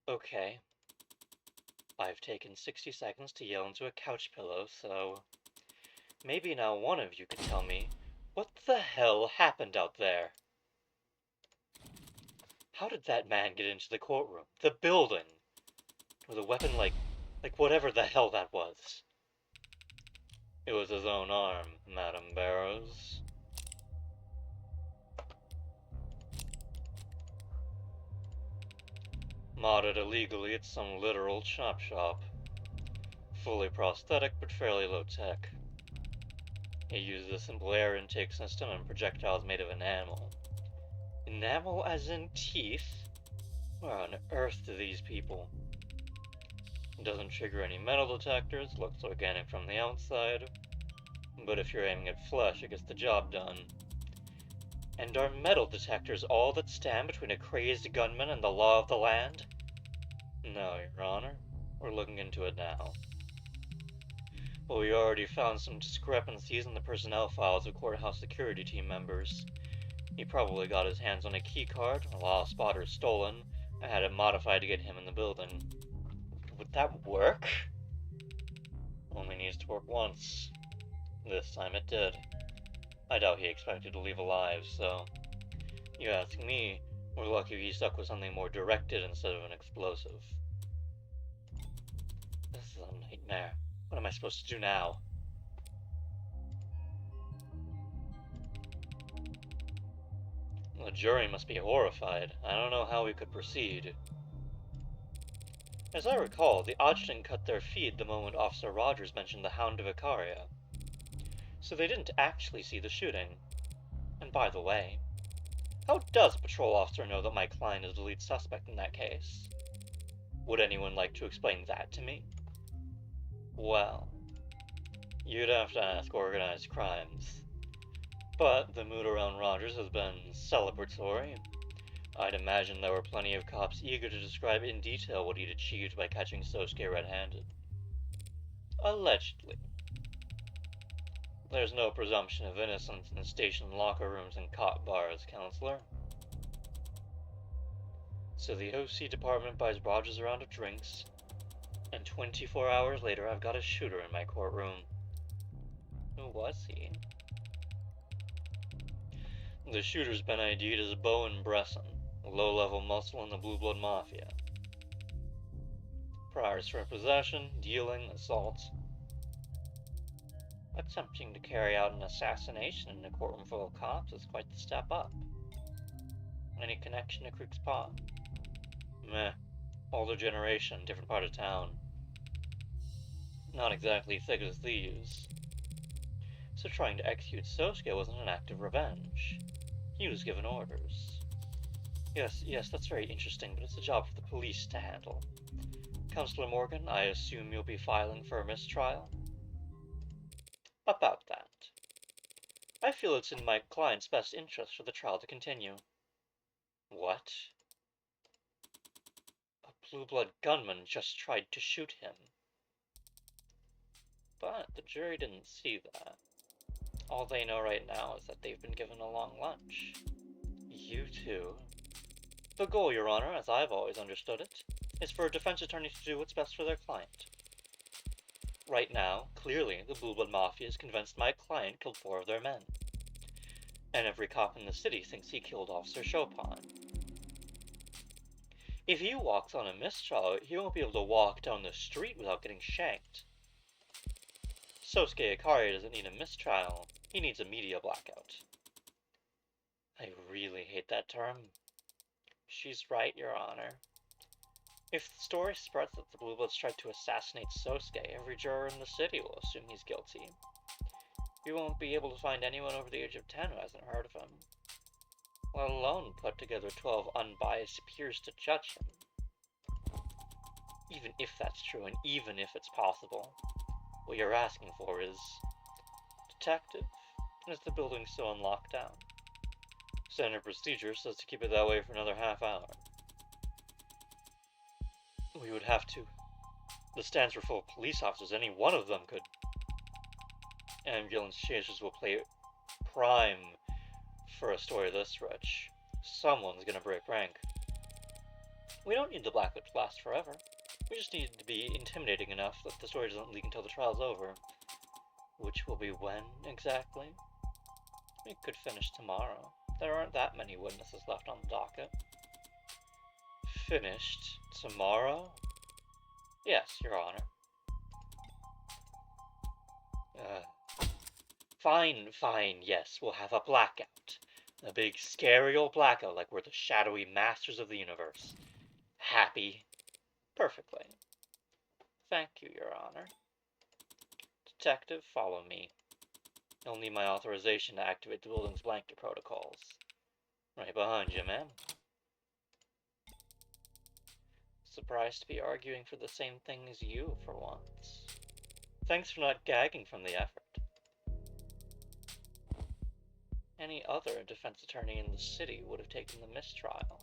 Okay, I've taken 60 seconds to yell into a couch pillow, so maybe now one of you could tell me what the hell happened out there? How did that man get into the courtroom, the building, with a weapon like whatever the hell that was? It was his own arm, Madam Barrows. Modded illegally at some literal chop shop. Fully prosthetic but fairly low tech. It uses a simple air intake system and projectiles made of enamel. Enamel as in teeth? Where on earth do these people? It doesn't trigger any metal detectors, looks organic from the outside, but if you're aiming at flesh, it gets the job done. And are metal detectors all that stand between a crazed gunman and the law of the land? No, Your Honor. We're looking into it now. Well, we already found some discrepancies in the personnel files of courthouse security team members. He probably got his hands on a keycard, a law spotter stolen, and had it modified to get him in the building. Would that work? Only needs to work once. This time it did. I doubt he expected to leave alive, so you ask me, we're lucky he stuck with something more directed instead of an explosive. This is a nightmare. What am I supposed to do now? The jury must be horrified. I don't know how we could proceed. As I recall, the adjutant cut their feed the moment Officer Rogers mentioned the Hound of Icaria. So they didn't actually see the shooting. And by the way, how does a patrol officer know that my client is the lead suspect in that case? Would anyone like to explain that to me? Well, you'd have to ask organized crimes. But the mood around Rogers has been celebratory. I'd imagine there were plenty of cops eager to describe in detail what he'd achieved by catching Sosuke red-handed. Allegedly. There's no presumption of innocence in station locker rooms and cop bars, counselor. So the OC department buys Rogers a round of drinks, and 24 hours later I've got a shooter in my courtroom. Who was he? The shooter's been ID'd as Bowen Bresson, a low-level muscle in the Blue Blood Mafia. Priors for possession, dealing, assault. Attempting to carry out an assassination in a courtroom full of cops is quite the step up. Any connection to Creek's Paw? Meh. Older generation, different part of town. Not exactly thick as thieves. So trying to execute Sosuke wasn't an act of revenge. He was given orders. Yes, that's very interesting, but it's a job for the police to handle. Counselor Morgan, I assume you'll be filing for a mistrial? About that. I feel it's in my client's best interest for the trial to continue. What? A blue blood gunman just tried to shoot him. But the jury didn't see that. All they know right now is that they've been given a long lunch. You two. The goal, Your Honor, as I've always understood it, is for a defense attorney to do what's best for their client. Right now, clearly, the Blue Blood Mafia is convinced my client killed 4 of their men. And every cop in the city thinks he killed Officer Chopin. If he walks on a mistrial, he won't be able to walk down the street without getting shanked. Sosuke Ikari doesn't need a mistrial, he needs a media blackout. I really hate that term. She's right, Your Honor. If the story spreads that the Blue Bloods tried to assassinate Sosuke, every juror in the city will assume he's guilty. We won't be able to find anyone over the age of 10 who hasn't heard of him, let alone put together 12 unbiased peers to judge him. Even if that's true, and even if it's possible, what you're asking for is... Detective, is the building still on lockdown? Standard procedure says to keep it that way for another half hour. We would have to. The stands were full of police officers. Any one of them could. Ambulance chasers will play prime for a story this rich. Someone's gonna break rank. We don't need the Blackwood to last forever. We just need it to be intimidating enough that the story doesn't leak until the trial's over. Which will be when, exactly? We could finish tomorrow. There aren't that many witnesses left on the docket. Finished tomorrow? Yes, Your Honor. Fine, yes, we'll have a blackout. A big, scary old blackout like we're the shadowy masters of the universe. Happy? Perfectly. Thank you, Your Honor. Detective, follow me. You'll need my authorization to activate the building's blanket protocols. Right behind you, ma'am. Surprised to be arguing for the same thing as you, for once. Thanks for not gagging from the effort. Any other defense attorney in the city would have taken the mistrial,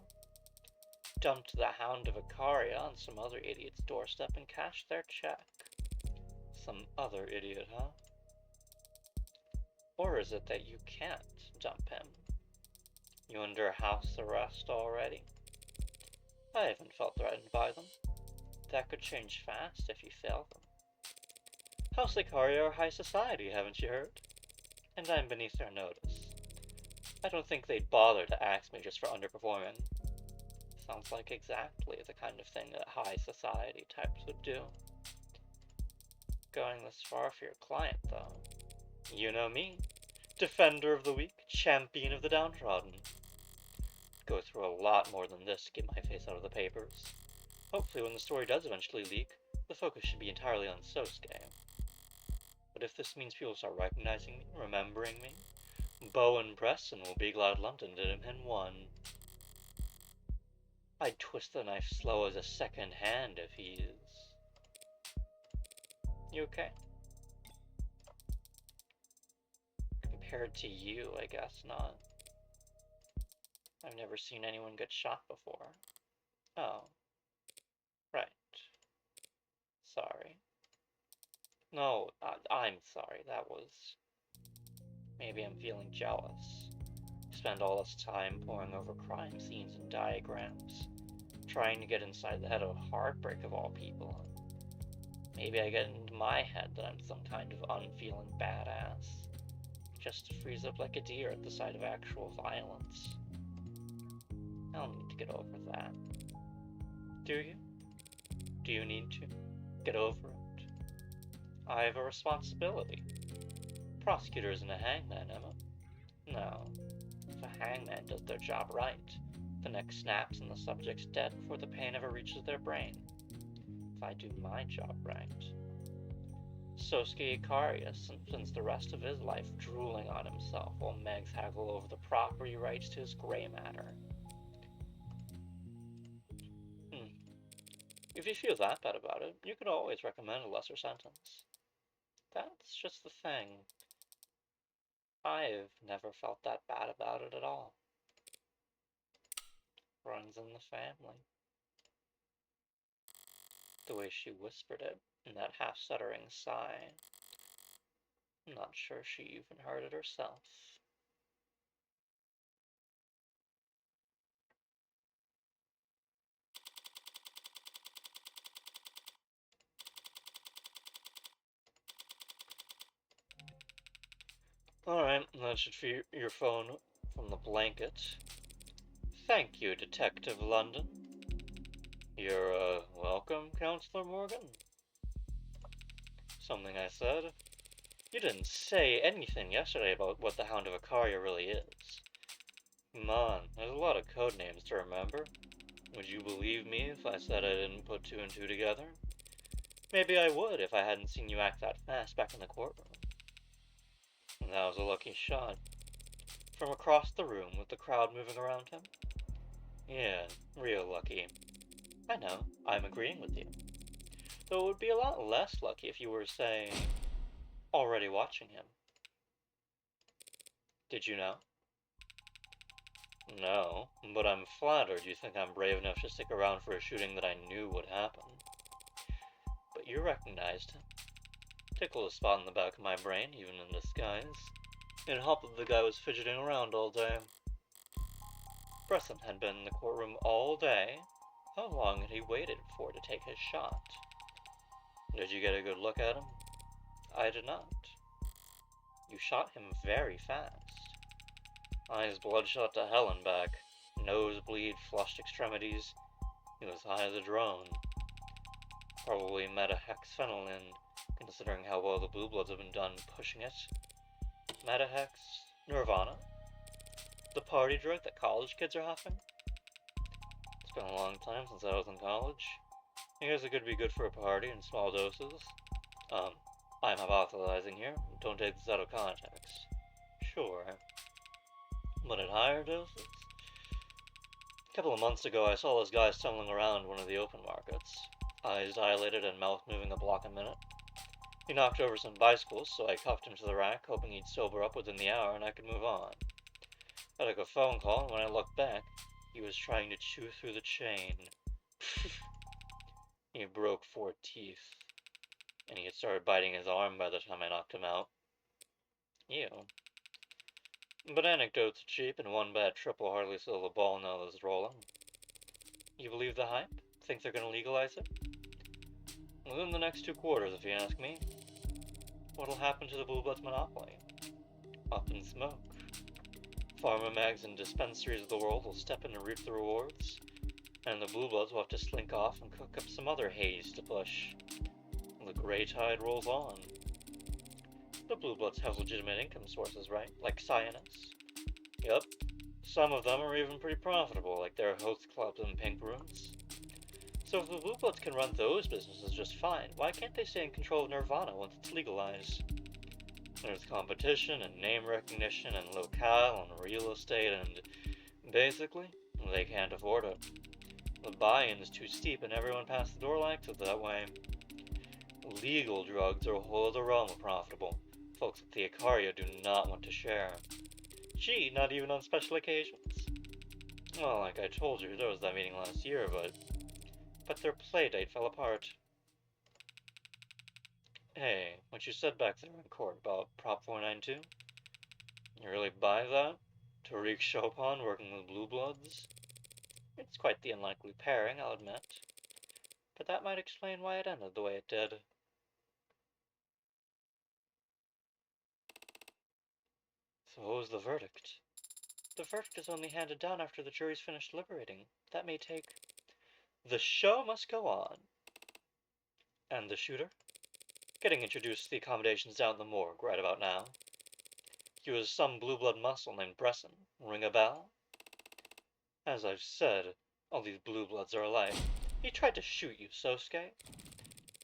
dumped the Hound of Icaria on some other idiot's doorstep and cashed their check. Some other idiot, huh? Or is it that you can't dump him? You under house arrest already? I haven't felt threatened by them. That could change fast if you fail them. House Icaria are high society, haven't you heard? And I'm beneath their notice. I don't think they'd bother to axe me just for underperforming. Sounds like exactly the kind of thing that high society types would do. Going this far for your client, though. You know me. Defender of the weak, champion of the downtrodden. Go through a lot more than this to get my face out of the papers. Hopefully when the story does eventually leak, the focus should be entirely on Sosuke. But if this means people start recognizing me, remembering me, Bo and Preston will be glad London did him in one. I'd twist the knife slow as a second hand if he is. You okay? Compared to you, I guess not. I've never seen anyone get shot before. Oh. Right. Sorry. No, I'm sorry. That was... Maybe I'm feeling jealous. Spend all this time poring over crime scenes and diagrams, trying to get inside the head of heartbreak of all people. Maybe I get into my head that I'm some kind of unfeeling badass, just to freeze up like a deer at the sight of actual violence. I'll need to get over that. Do you? Do you need to get over it? I have a responsibility. Prosecutor isn't a hangman, Emma. No. If a hangman does their job right, the neck snaps and the subject's dead before the pain ever reaches their brain. If I do my job right. Sosuke Icaria spends the rest of his life drooling on himself while Megs haggle over the property rights to his gray matter. If you feel that bad about it, you could always recommend a lesser sentence. That's just the thing. I've never felt that bad about it at all. Runs in the family. The way she whispered it in that half-stuttering sigh. I'm not sure she even heard it herself. Alright, that should free your phone from the blanket. Thank you, Detective London. You're, welcome, Counselor Morgan. Something I said? You didn't say anything yesterday about what the Hound of Icaria really is. Come on, there's a lot of code names to remember. Would you believe me if I said I didn't put two and two together? Maybe I would if I hadn't seen you act that fast back in the courtroom. And that was a lucky shot. From across the room with the crowd moving around him? Yeah, real lucky. I know, I'm agreeing with you. Though it would be a lot less lucky if you were, say, already watching him. Did you know? No, but I'm flattered you think I'm brave enough to stick around for a shooting that I knew would happen. But you recognized him. Tickled a spot in the back of my brain, even in disguise. It helped that the guy was fidgeting around all day. Bresson had been in the courtroom all day, How long had he waited for to take his shot? Did you get a good look at him? I did not. You shot him very fast. Eyes bloodshot to hell and back, nosebleed, flushed extremities. He was high as a drone. Probably metahexphenolin, considering how well the Blue Bloods have been done pushing it. Metahex? Nirvana? The party drug that college kids are huffing? It's been a long time since I was in college. I guess it could be good for a party in small doses. I'm hypothesizing here. Don't take this out of context. Sure. But at higher doses? A couple of months ago, I saw this guy stumbling around one of the open markets. Eyes dilated and mouth moving a block a minute. He knocked over some bicycles, so I cuffed him to the rack, hoping he'd sober up within the hour and I could move on. I took a phone call, and when I looked back, he was trying to chew through the chain. He broke 4 teeth, and he had started biting his arm by the time I knocked him out. Ew. But anecdotes are cheap, and one bad trip will hardly settle the ball now that it's rolling. You believe the hype? Think they're gonna legalize it? Within the next 2 quarters, if you ask me. What'll happen to the Blue Bloods monopoly? Up in smoke. Pharma mags and dispensaries of the world will step in to reap the rewards, and the Blue Bloods will have to slink off and cook up some other haze to push. The gray tide rolls on. The Blue Bloods have legitimate income sources, right? Like scientists. Yep. Some of them are even pretty profitable, like their host clubs and pink rooms. So if the Blue Bloods can run those businesses just fine, why can't they stay in control of Nirvana once it's legalized? There's competition and name recognition and locale and real estate and basically, they can't afford it. The buy-in is too steep and everyone past the door likes it that way. Legal drugs are a whole other realm of profitable. Folks at the Icaria do not want to share. Gee, not even on special occasions. Well, like I told you, there was that meeting last year, but their playdate fell apart. Hey, what you said back there in court about Prop 492? You really buy that? Tariq Chopin working with Blue Bloods? It's quite the unlikely pairing, I'll admit. But that might explain why it ended the way it did. So what was the verdict? The verdict is only handed down after the jury's finished deliberating. That may take... The show must go on. And the shooter? Getting introduced to the accommodations down in the morgue right about now. He was some blue blood muscle named Bresson. Ring a bell? As I've said, all these blue bloods are alike. He tried to shoot you, Sosuke.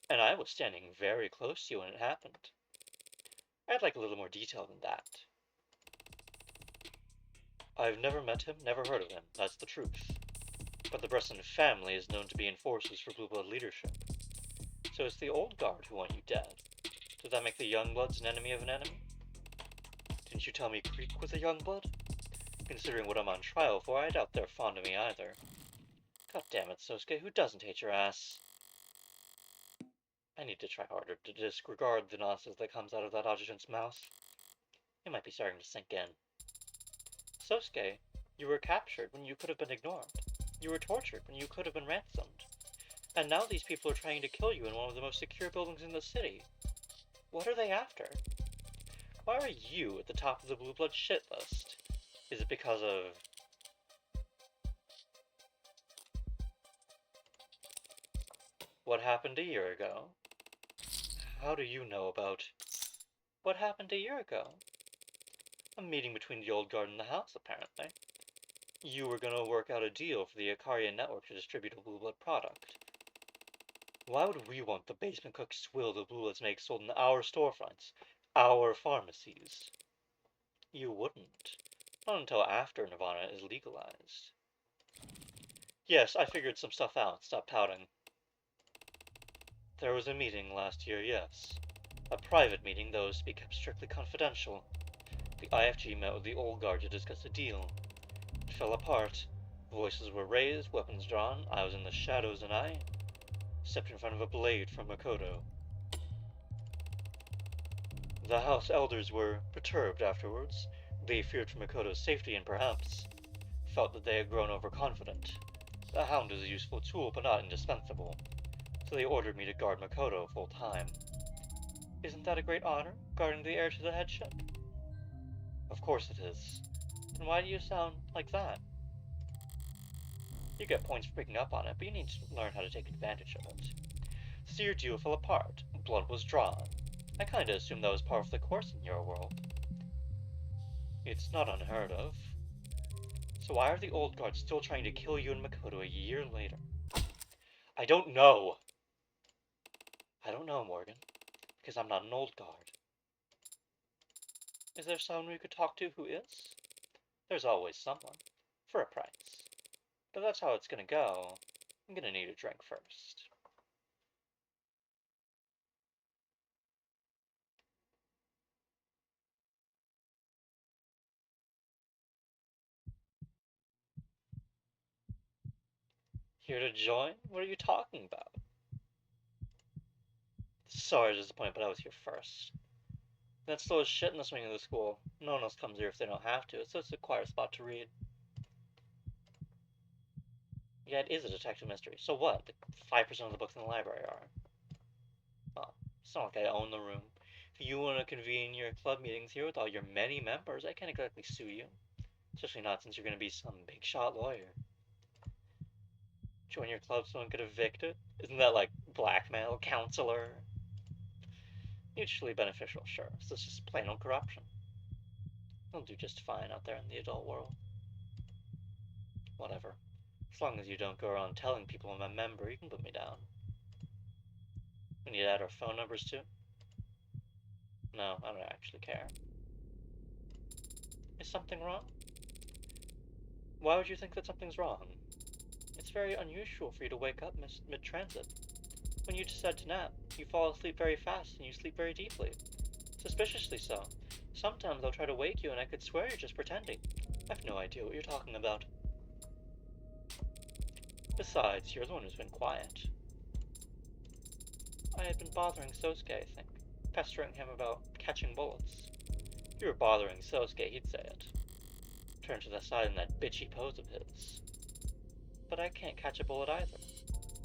And I was standing very close to you when it happened. I'd like a little more detail than that. I've never met him, never heard of him, that's the truth. But the Bresson family is known to be enforcers for blue blood leadership. So it's the old guard who want you dead. Does that make the young bloods an enemy of an enemy? Didn't you tell me Creek was a young blood? Considering what I'm on trial for, I doubt they're fond of me either. God damn it, Sosuke, who doesn't hate your ass? I need to try harder to disregard the nonsense that comes out of that adjutant's mouth. It might be starting to sink in. Sosuke, you were captured when you could have been ignored. You were tortured when you could have been ransomed. And now these people are trying to kill you in one of the most secure buildings in the city. What are they after? Why are you at the top of the blue blood shit list? Is it because of... What happened a year ago? How do you know about... What happened a year ago? A meeting between the old guard and the house, apparently. You were gonna work out a deal for the Icaria network to distribute a blue blood product. Why would we want the basement cook swill the blue bloods make sold in our storefronts, our pharmacies? You wouldn't. Not until after Nirvana is legalized. Yes, I figured some stuff out. Stop pouting. There was a meeting last year, yes. A private meeting that was to be kept strictly confidential. The IFG met with the old guard to discuss a deal. It fell apart. Voices were raised, weapons drawn. I was in the shadows and I stepped in front of a blade from Makoto. The house elders were perturbed afterwards. They feared for Makoto's safety and perhaps felt that they had grown overconfident. The hound is a useful tool, but not indispensable, so they ordered me to guard Makoto full time. Isn't that a great honor, guarding the heir to the headship? Of course it is. Then why do you sound like that? You get points for picking up on it, but you need to learn how to take advantage of it. So your duo fell apart. Blood was drawn. I kinda assumed that was part of the course in your world. It's not unheard of. So why are the old guards still trying to kill you and Makoto a year later? I don't know. I don't know, Morgan, because I'm not an old guard. Is there someone we could talk to who is? There's always someone. For a price. But that's how it's gonna go. I'm gonna need a drink first. Here to join? What are you talking about? Sorry to disappoint, but I was here first. That's slow as shit in the swing of the school. No one else comes here if they don't have to, so it's a quiet spot to read. Yeah, it is a detective mystery. So what? 5% of the books in the library are. Well, it's not like I own the room. If you want to convene your club meetings here with all your many members, I can't exactly sue you. Especially not since you're going to be some big shot lawyer. Join your club so don't get evicted? Isn't that like blackmail, counselor? Mutually beneficial, sure. So it's just plain old corruption. You'll do just fine out there in the adult world. Whatever. As long as you don't go around telling people I'm a member, you can put me down. We need to add our phone numbers too? No, I don't actually care. Is something wrong? Why would you think that something's wrong? It's very unusual for you to wake up mid-transit. When you decide to nap, you fall asleep very fast and you sleep very deeply. Suspiciously so. Sometimes I'll try to wake you and I could swear you're just pretending. I've no idea what you're talking about. Besides, you're the one who's been quiet. I had been bothering Sosuke, I think, pestering him about catching bullets. If you were bothering Sosuke, he'd say it. Turn to the side in that bitchy pose of his. But I can't catch a bullet either,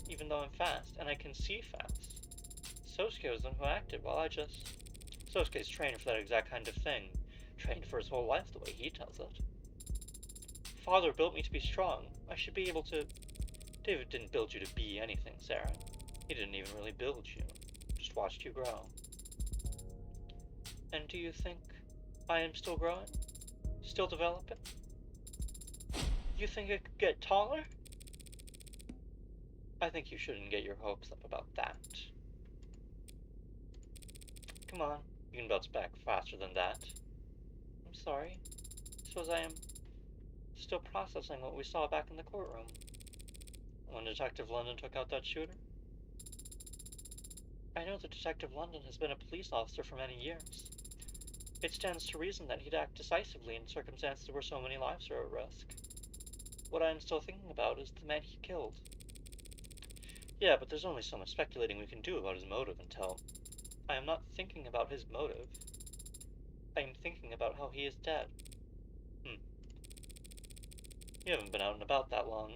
even though I'm fast, and I can see fast. Sosuke was the one who acted, while I just... Sosuke's trained for that exact kind of thing. Trained for his whole life, the way he tells it. Father built me to be strong. I should be able to... David didn't build you to be anything, Sarah. He didn't even really build you. Just watched you grow. And do you think I am still growing? Still developing? You think I could get taller? I think you shouldn't get your hopes up about that. Come on, you can bounce back faster than that. I'm sorry. Suppose I am still processing what we saw back in the courtroom. When Detective London took out that shooter? I know that Detective London has been a police officer for many years. It stands to reason that he'd act decisively in circumstances where so many lives are at risk. What I am still thinking about is the man he killed. Yeah, but there's only so much speculating we can do about his motive until... I am not thinking about his motive. I am thinking about how he is dead. You haven't been out and about that long.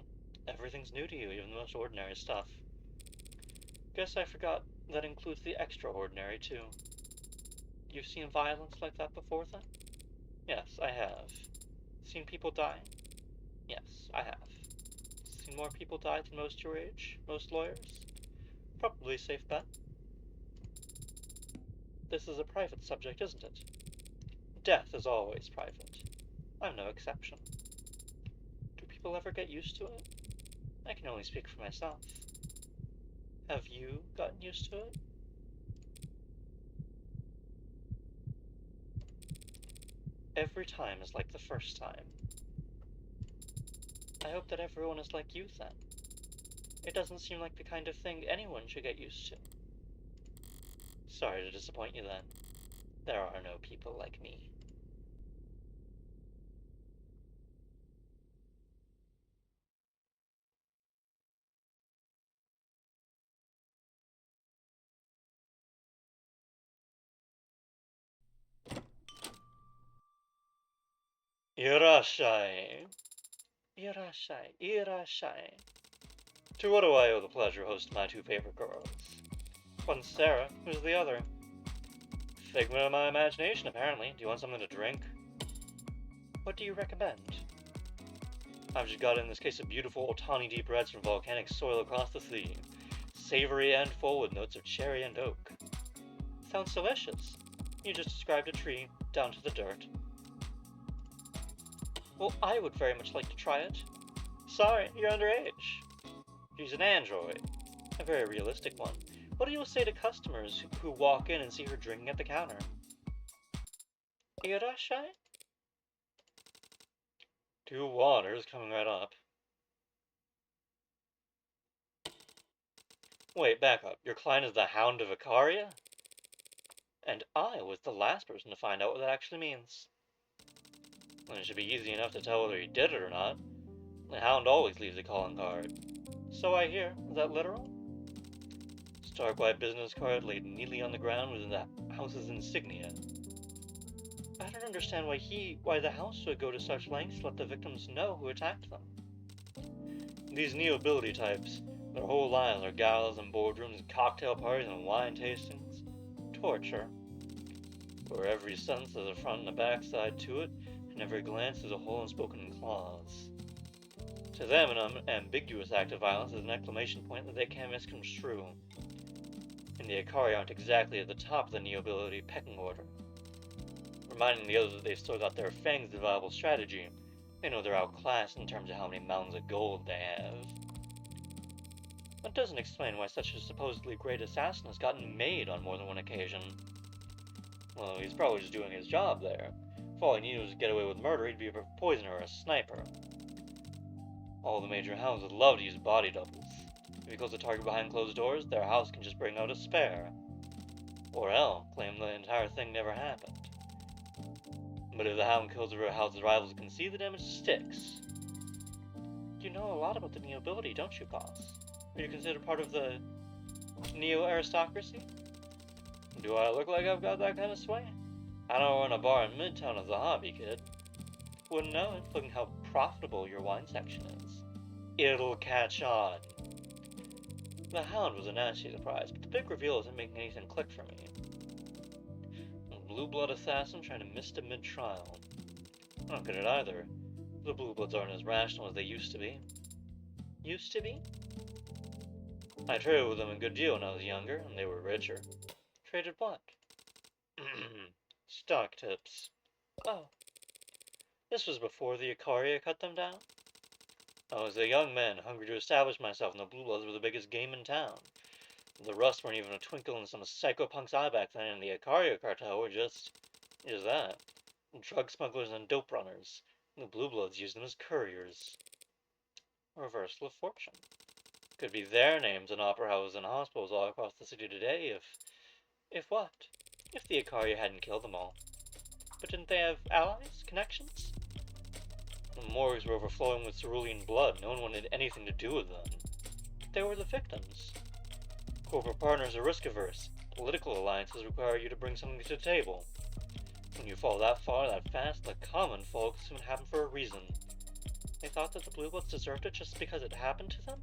Everything's new to you, even the most ordinary stuff. Guess I forgot that includes the extraordinary, too. You've seen violence like that before, then? Yes, I have. Seen people die? Yes, I have. Seen more people die than most your age? Most lawyers? Probably a safe bet. This is a private subject, isn't it? Death is always private. I'm no exception. Do people ever get used to it? I can only speak for myself. Have you gotten used to it? Every time is like the first time. I hope that everyone is like you then. It doesn't seem like the kind of thing anyone should get used to. Sorry to disappoint you then. There are no people like me. Irashai. Irashai. Irashai. To what do I owe the pleasure of hosting my two favorite girls? One's Sarah, who's the other? Figment of my imagination, apparently. Do you want something to drink? What do you recommend? I've just got in this case of beautiful tawny deep reds from volcanic soil across the sea. Savory and full with notes of cherry and oak. Sounds delicious. You just described a tree, down to the dirt. Well, I would very much like to try it. Sorry, you're underage. She's an android. A very realistic one. What do you say to customers who walk in and see her drinking at the counter? Irashai? Two waters coming right up. Wait, back up. Your client is the Hound of Icaria? And I was the last person to find out what that actually means. And it should be easy enough to tell whether he did it or not. The Hound always leaves a calling card. So I hear. Is that literal? Stark white business card laid neatly on the ground within the house's insignia. I don't understand why the house would go to such lengths to let the victims know who attacked them. These neo-ability types, their whole lives are galas and boardrooms, cocktail parties and wine tastings. Torture. Where every sentence has a front and a backside to it, and every glance is a whole unspoken clause. To them, an ambiguous act of violence is an exclamation point that they can't misconstrue. And the Ikari aren't exactly at the top of the neo-ability pecking order. Reminding the others that they've still got their fangs as a viable strategy, they know they're outclassed in terms of how many mountains of gold they have. That doesn't explain why such a supposedly great assassin has gotten made on more than one occasion. Well, he's probably just doing his job there. If all he needed was to get away with murder, he'd be a poisoner or a sniper. All the major hounds would love to use body doubles. If he kills a target behind closed doors, their house can just bring out a spare. Or hell, claim the entire thing never happened. But if the hound kills a house's rivals can see, the damage sticks. You know a lot about the neo-ability, don't you, boss? Are you considered part of the neo-aristocracy? Do I look like I've got that kind of sway? I don't run a bar in Midtown as a hobby, kid. Wouldn't know it, looking how profitable your wine section is. It'll catch on. The Hound was a nasty surprise, but the big reveal isn't making anything click for me. A blue blood assassin trying to mist a mid-trial. I don't get it either. The blue bloods aren't as rational as they used to be. Used to be? I traded with them a good deal when I was younger, and they were richer. Traded what? Stock tips. Oh. This was before the Icaria cut them down? I was a young man, hungry to establish myself, and the Blue Bloods were the biggest game in town. The Rust weren't even a twinkle in some psychopunk's eye back then, and the Icaria cartel were just that. Drug smugglers and dope runners. The Blue Bloods used them as couriers. A reversal of fortune. Could be their names in opera houses and hospitals all across the city today if what? If the Icaria hadn't killed them all. But didn't they have allies? Connections? The morgues were overflowing with cerulean blood. No one wanted anything to do with them. But they were the victims. Corporate partners are risk-averse. Political alliances require you to bring something to the table. When you fall that far, that fast, the common folk soon happen for a reason. They thought that the Blue Bloods deserved it just because it happened to them?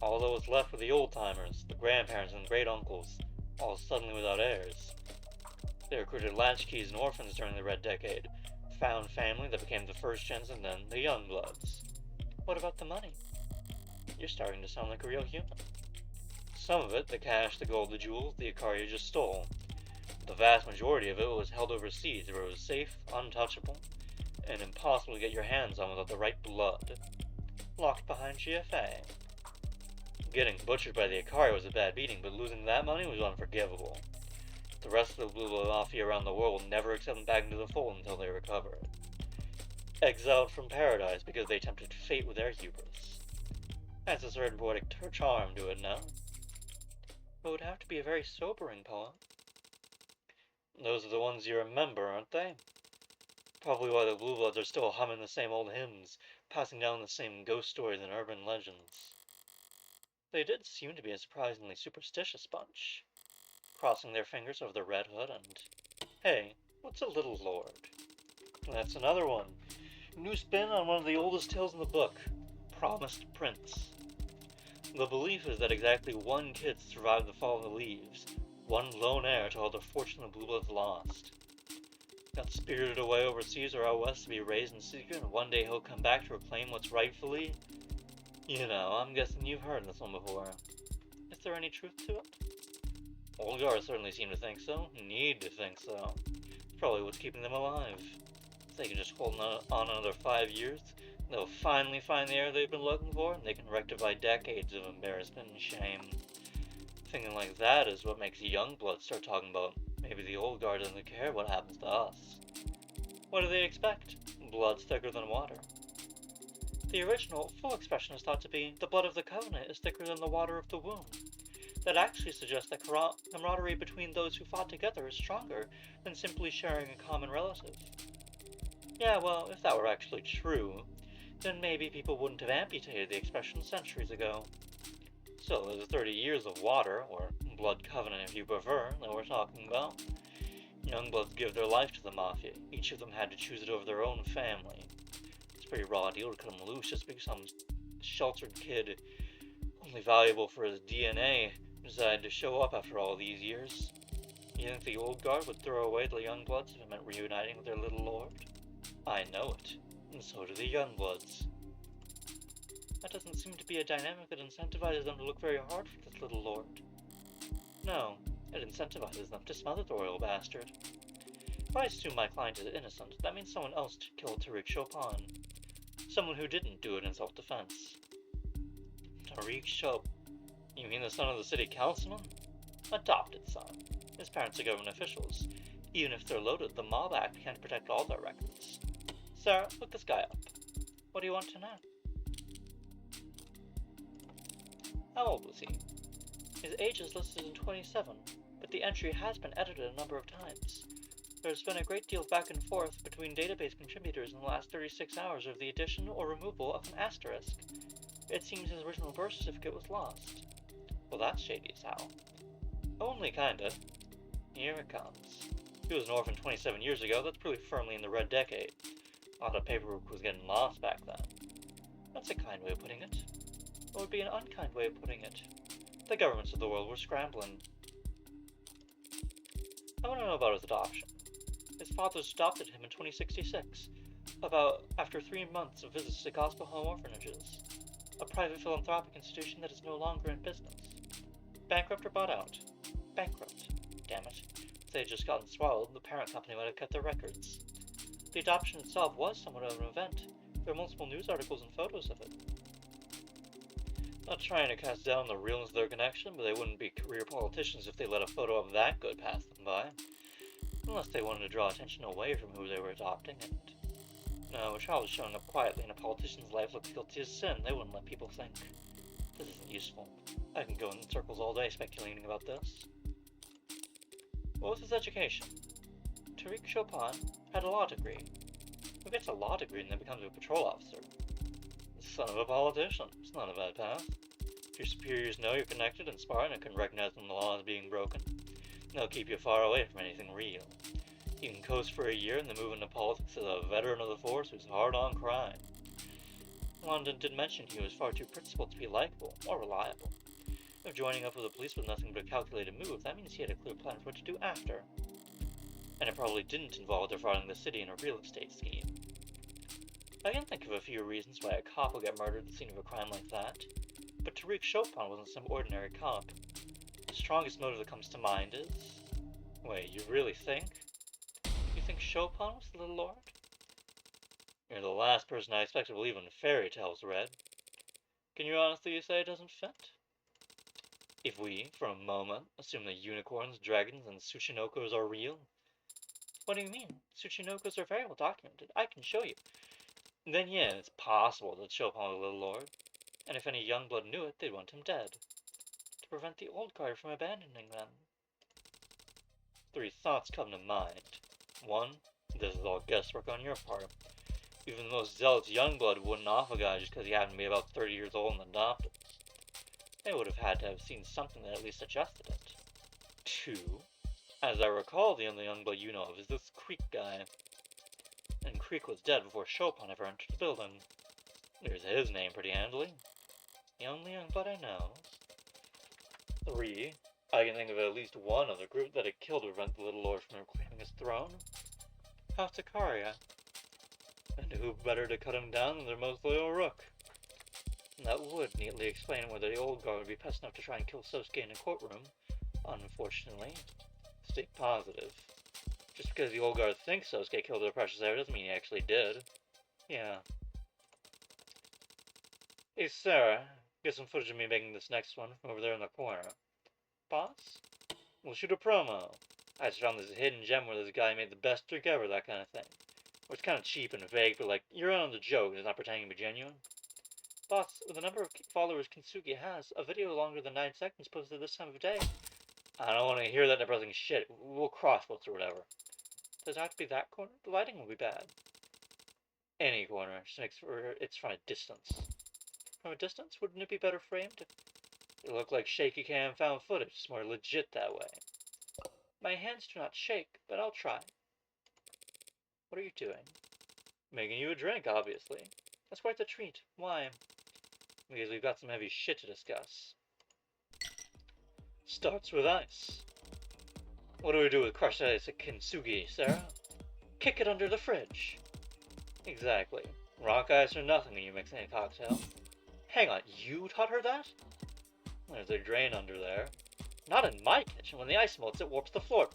All that was left were the old-timers, the grandparents and great-uncles, all suddenly without heirs. They recruited latchkeys and orphans during the Red Decade, found family that became the first gens, and then the young bloods. What about the money? You're starting to sound like a real human. Some of it, the cash, the gold, the jewels, the Icaria just stole. The vast majority of it was held overseas, where it was safe, untouchable, and impossible to get your hands on without the right blood. Locked behind GFA. Getting butchered by the Icaria was a bad beating, but losing that money was unforgivable. The rest of the Blue Blood Mafia around the world will never accept them back into the fold until they recover it. Exiled from paradise because they tempted fate with their hubris. That's a certain poetic charm to it now. It would have to be a very sobering poem. Those are the ones you remember, aren't they? Probably why the Blue Bloods are still humming the same old hymns, passing down the same ghost stories and urban legends. They did seem to be a surprisingly superstitious bunch, crossing their fingers over the Red Hood and... Hey, what's a little lord? That's another one. New spin on one of the oldest tales in the book. promised prince. The belief is that exactly one kid survived the fall of the leaves, one lone heir to all the fortune the Blue Bloods lost. Got spirited away overseas or out west to be raised in secret, and one day he'll come back to reclaim what's rightfully... I'm guessing you've heard this one before. Is there any truth to it? Old guards certainly seem to think so, need to think so. It's probably what's keeping them alive. If they can just hold on another 5 years, they'll finally find the heir they've been looking for, and they can rectify decades of embarrassment and shame. Thinking like that is what makes young blood start talking about maybe the old guard doesn't care what happens to us. What do they expect? Blood's thicker than water. The original, full expression is thought to be, the blood of the covenant is thicker than the water of the womb. That actually suggests that camaraderie between those who fought together is stronger than simply sharing a common relative. Yeah, well, if that were actually true, then maybe people wouldn't have amputated the expression centuries ago. So there's 30 years of water, or blood covenant if you prefer, that we're talking about. Youngbloods give their life to the Mafia. Each of them had to choose it over their own family. It's a pretty raw deal to cut them loose just because some sheltered kid, only valuable for his DNA, decided to show up after all these years. You think the old guard would throw away the Youngbloods if it meant reuniting with their little lord? I know it, and so do the Youngbloods. That doesn't seem to be a dynamic that incentivizes them to look very hard for this little lord. No, it incentivizes them to smother the royal bastard. If I assume my client is innocent, that means someone else killed Tariq Chopin. Someone who didn't do it in self-defense. Tariq Chopin? You mean the son of the city councilman? Adopted son. His parents are government officials. Even if they're loaded, the Mob Act can't protect all their records. Sarah, look this guy up. What do you want to know? How old was he? His age is listed in 27, but the entry has been edited a number of times. There's been a great deal of back and forth between database contributors in the last 36 hours of the addition or removal of an asterisk. It seems his original birth certificate was lost. Well, that's shady as hell. Only kinda. Here it comes. He was an orphan 27 years ago, that's pretty firmly in the red decade. A lot of paperwork was getting lost back then. That's a kind way of putting it. What would be an unkind way of putting it? The governments of the world were scrambling. I want to know about his adoption. His fathers adopted him in 2066, about after 3 months of visits to gospel home orphanages, a private philanthropic institution that is no longer in business. Bankrupt or bought out? Bankrupt. Damn it. If they had just gotten swallowed, the parent company might have kept their records. The adoption itself was somewhat of an event. There are multiple news articles and photos of it. Not trying to cast doubt on the realness of their connection, but they wouldn't be career politicians if they let a photo of that good pass them by. Unless they wanted to draw attention away from who they were adopting, and... No, a child showing up quietly in a politician's life looks guilty as sin. They wouldn't let people think. This isn't useful. I can go in circles all day speculating about this. What was his education? Tariq Chopin had a law degree. Who gets a law degree and then becomes a patrol officer? The son of a politician. It's not a bad path. If your superiors know you're connected and smart and can recognize when the law is being broken, they'll keep you far away from anything real. You can coast for a year and then move into politics as a veteran of the force who's hard on crime. London did mention he was far too principled to be likable or reliable. If joining up with the police was nothing but a calculated move, that means he had a clear plan for what to do after. And it probably didn't involve defrauding the city in a real estate scheme. I can think of a few reasons why a cop will get murdered at the scene of a crime like that, but Tariq Chopin wasn't some ordinary cop. The strongest motive that comes to mind is... Wait, you really think? You think Chopin was the little lord? You're the last person I expect to believe in fairy tales, Red. Can you honestly say it doesn't fit? If we, for a moment, assume that unicorns, dragons, and Tsuchinokos are real... What do you mean? Tsuchinokos are very well documented. I can show you. Then yeah, it's possible that Chopin was a little lord. And if any young blood knew it, they'd want him dead. To prevent the old guard from abandoning them. 3 thoughts come to mind. 1, this is all guesswork on your part. Even the most zealous youngblood wouldn't off a guy just because he happened to be about 30 years old and adopted. They would have had to have seen something that at least suggested it. 2, as I recall, the only youngblood you know of is this Creek guy. And Creek was dead before Chopin ever entered the building. There's his name pretty handily. The only young blood I know. 3. I can think of at least one other group that had killed to prevent the little lord from reclaiming his throne. House Ikaria. And who better to cut him down than their most loyal rook? And that would neatly explain whether the old guard would be pest enough to try and kill Sosuke in a courtroom. Unfortunately, stay positive. Just because the old guard thinks Sosuke killed their precious heir doesn't mean he actually did. Yeah. Hey Sarah, get some footage of me making this next one from over there in the corner. Boss? We'll shoot a promo. I just found this hidden gem where this guy made the best drink ever, that kind of thing. Or it's kind of cheap and vague, but like, you're in on the joke, it's not pretending to be genuine. Boss, with the number of followers Kintsugi has, a video longer than 9 seconds posted this time of day. I don't want to hear that depressing shit. We'll crossbox or whatever. Does it have to be that corner? The lighting will be bad. Any corner, just makes for it's from a distance. From a distance, wouldn't it be better framed? It looked like shaky cam found footage. It's more legit that way. My hands do not shake, but I'll try. What are you doing? Making you a drink, obviously. That's quite the treat. Why? Because we've got some heavy shit to discuss. Starts with ice. What do we do with crushed ice at Kintsugi, Sarah? Kick it under the fridge. Exactly. Rock ice or nothing when you're mixing a cocktail. Hang on, you taught her that? There's a drain under there. Not in my kitchen. When the ice melts, it warps the floor.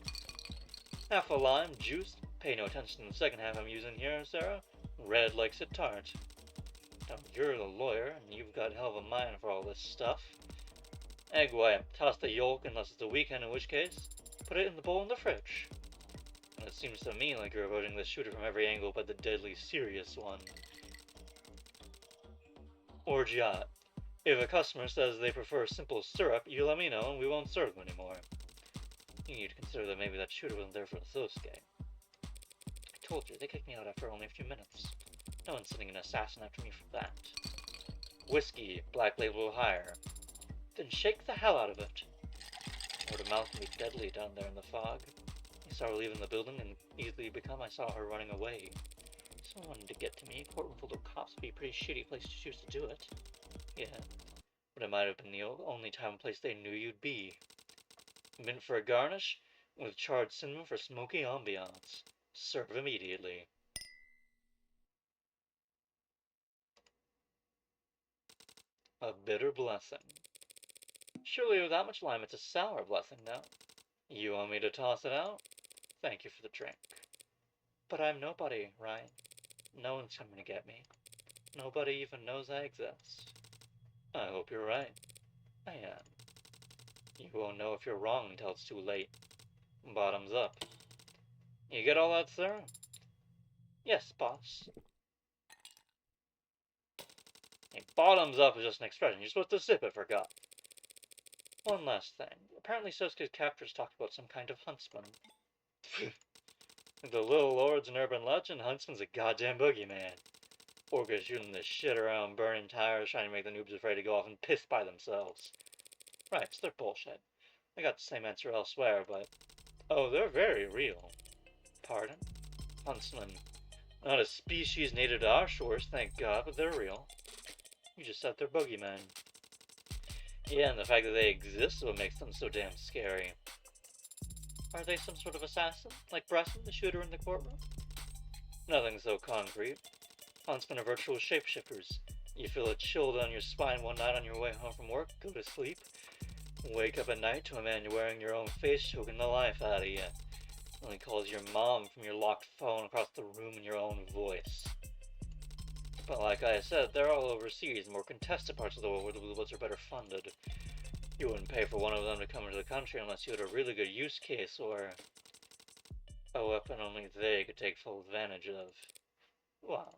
Half a lime, juice. Pay no attention to the second half I'm using here, Sarah. Red likes it tart. Now, you're the lawyer, and you've got hell of a mind for all this stuff. Egg white. Toss the yolk unless it's the weekend, in which case, put it in the bowl in the fridge. And it seems to me like you're avoiding the shooter from every angle but the deadly serious one. Orgeat. If a customer says they prefer simple syrup, you let me know and we won't serve them anymore. You need to consider that maybe that shooter wasn't there for the Sosuke. I told you, they kicked me out after only a few minutes. No one's sending an assassin after me for that. Whiskey, black label higher. Then shake the hell out of it. Word of mouth can be deadly down there in the fog. I saw her leaving the building and easily become I saw her running away. Someone wanted to get to me. A courtroom full of cops would be a pretty shitty place to choose to do it. Yeah, but it might have been the only time and place they knew you'd be. Mint for a garnish, with charred cinnamon for smoky ambiance. Serve immediately. A bitter blessing. Surely with that much lime it's a sour blessing now. You want me to toss it out? Thank you for the drink. But I'm nobody, right? No one's coming to get me. Nobody even knows I exist. I hope you're right. I am. You won't know if you're wrong until it's too late. Bottoms up. You get all that, sir? Yes, boss. Hey, bottoms up is just an expression. You're supposed to sip it, for God. One last thing. Apparently Sosuke's captors talked about some kind of huntsman. The little lord's an urban legend. Huntsman's a goddamn boogeyman. Orcas shooting this shit around, burning tires, trying to make the noobs afraid to go off and piss by themselves. Right, so they're bullshit. I got the same answer elsewhere, but... Oh, they're very real. Pardon? Huntsman. Not a species native to our shores, thank God, but they're real. You just said they're boogeymen. Yeah, and the fact that they exist is what makes them so damn scary. Are they some sort of assassin? Like Bresson, the shooter in the courtroom? Nothing so concrete. Huntsmen are virtual shapeshifters. You feel a chill down your spine one night on your way home from work, go to sleep, wake up at night to a man wearing your own face choking the life out of you. Only calls your mom from your locked phone across the room in your own voice. But like I said, they're all overseas, more contested parts of the world where the Blue Bloods are better funded. You wouldn't pay for one of them to come into the country unless you had a really good use case or a weapon only they could take full advantage of. Well,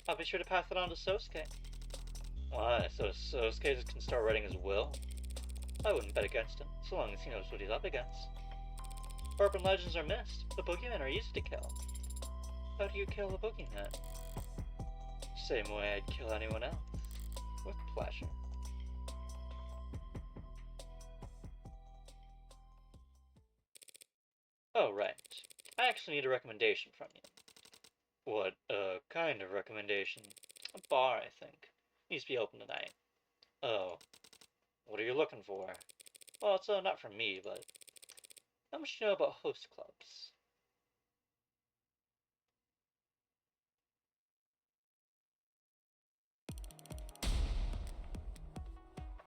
I'll be sure to pass it on to Sosuke. Why, so Sosuke can start writing his will? I wouldn't bet against him, so long as he knows what he's up against. Urban legends are missed. The boogeymen are easy to kill. How do you kill a boogeyman? Same way I'd kill anyone else. With pleasure. Oh, right. I actually need a recommendation from you. What kind of recommendation? A bar, I think. Needs to be open tonight. Oh, what are you looking for? Well, it's not for me, but how much do you know about host clubs?